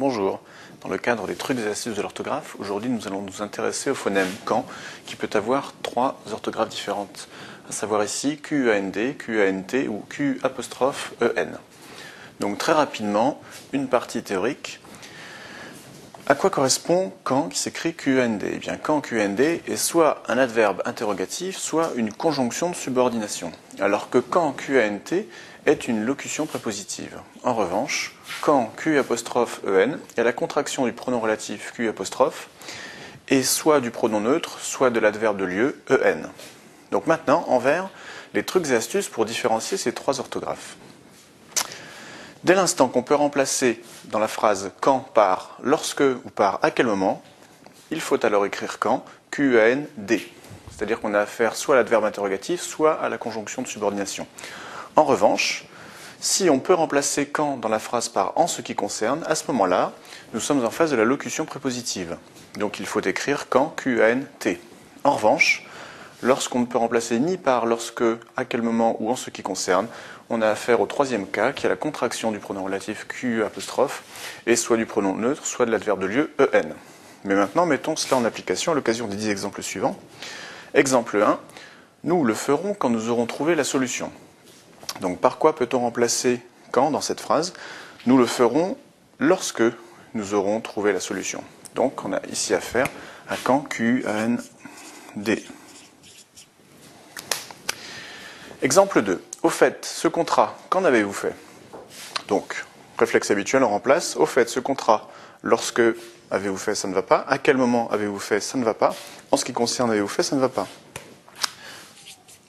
Bonjour. Dans le cadre des trucs et astuces de l'orthographe, aujourd'hui nous allons nous intéresser au phonème KAN qui peut avoir trois orthographes différentes, à savoir ici QUAND, QANT ou Q''EN. Donc très rapidement, une partie théorique. À quoi correspond KAN qui s'écrit QAND? Eh bien, KAN QAND est soit un adverbe interrogatif, soit une conjonction de subordination, alors que KAN QANT est une locution prépositive. En revanche, KAN Q''EN est la contraction du pronom relatif Q' et soit du pronom neutre, soit de l'adverbe de lieu EN. Donc maintenant, en vert, les trucs et astuces pour différencier ces trois orthographes. Dès l'instant qu'on peut remplacer dans la phrase quand par lorsque ou par à quel moment, il faut alors écrire quand, QAND. C'est-à-dire qu'on a affaire soit à l'adverbe interrogatif, soit à la conjonction de subordination. En revanche, si on peut remplacer quand dans la phrase par en ce qui concerne, à ce moment-là, nous sommes en phase de la locution prépositive. Donc il faut écrire quand, QANT. En revanche, lorsqu'on ne peut remplacer ni par lorsque, à quel moment ou en ce qui concerne, on a affaire au troisième cas, qui est la contraction du pronom relatif Q', et soit du pronom neutre, soit de l'adverbe de lieu EN. Mais maintenant, mettons cela en application à l'occasion des 10 exemples suivants. Exemple 1, nous le ferons quand nous aurons trouvé la solution. Donc par quoi peut-on remplacer quand dans cette phrase? Nous le ferons lorsque nous aurons trouvé la solution. Donc on a ici affaire à quand QAND. Exemple 2. Au fait, ce contrat, qu'en avez-vous fait? Donc, réflexe habituel, on remplace. Au fait, ce contrat, lorsque avez-vous fait, ça ne va pas. À quel moment avez-vous fait, ça ne va pas. En ce qui concerne avez-vous fait, ça ne va pas.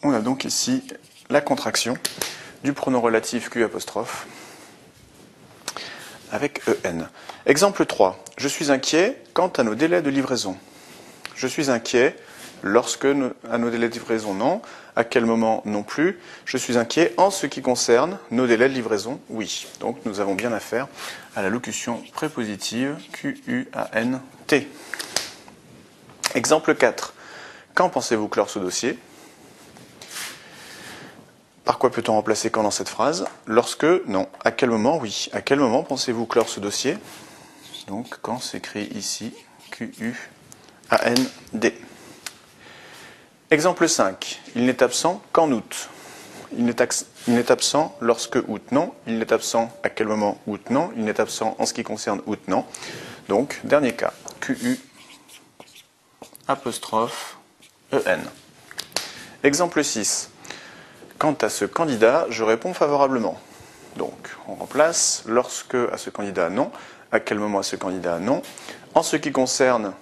On a donc ici la contraction du pronom relatif Q' avec EN. Exemple 3. Je suis inquiet quant à nos délais de livraison. Je suis inquiet lorsque à nos délais de livraison, non. À quel moment, non plus. Je suis inquiet en ce qui concerne nos délais de livraison, oui. Donc nous avons bien affaire à la locution prépositive QUANT. Exemple 4. Quand pensez-vous clore ce dossier? Par quoi peut-on remplacer quand dans cette phrase? Lorsque, non. À quel moment, oui. À quel moment pensez-vous clore ce dossier? Donc quand s'écrit ici QUAND. Exemple 5. Il n'est absent qu'en août. Il n'est absent lorsque août, non. Il n'est absent à quel moment, août, non. Il n'est absent en ce qui concerne août, non. Donc, dernier cas. QU'EN. Exemple 6. Quant à ce candidat, je réponds favorablement. Donc, on remplace lorsque à ce candidat, non. À quel moment à ce candidat, non. En ce qui concerne...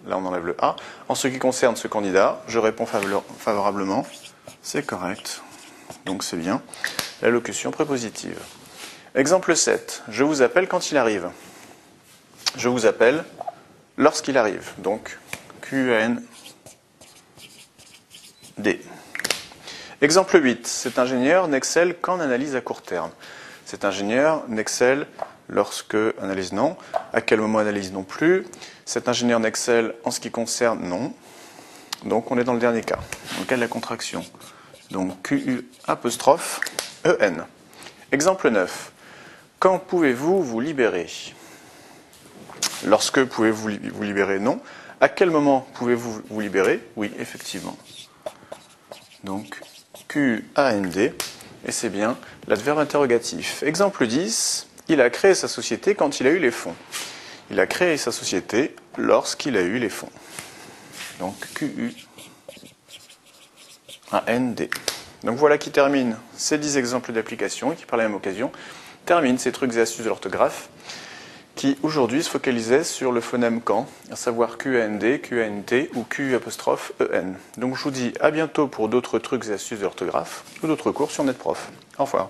Là, on enlève le A. En ce qui concerne ce candidat, je réponds favorablement. C'est correct. Donc, c'est bien. La locution prépositive. Exemple 7. Je vous appelle quand il arrive. Je vous appelle lorsqu'il arrive. Donc, QAND. Exemple 8. Cet ingénieur n'excelle qu'en analyse à court terme. Cet ingénieur n'excelle lorsque analyse non. À quel moment analyse non plus. Cet ingénieur n'excelle en ce qui concerne non. Donc on est dans le dernier cas. Dans le cas de la contraction. Donc QU'EN. Exemple 9. Quand pouvez-vous vous libérer? Lorsque pouvez-vous vous libérer? Non. À quel moment pouvez-vous vous libérer? Oui, effectivement. Donc QAND. Et c'est bien l'adverbe interrogatif. Exemple 10. Il a créé sa société quand il a eu les fonds. Il a créé sa société lorsqu'il a eu les fonds. Donc QUAND. Donc voilà qui termine ces 10 exemples d'application et qui, par la même occasion, termine ces trucs et astuces de l'orthographe qui, aujourd'hui, se focalisaient sur le phonème KAN, à savoir QAND, QANT ou Q''EN. Donc je vous dis à bientôt pour d'autres trucs et astuces de l'orthographe ou d'autres cours sur NetProf. Au revoir.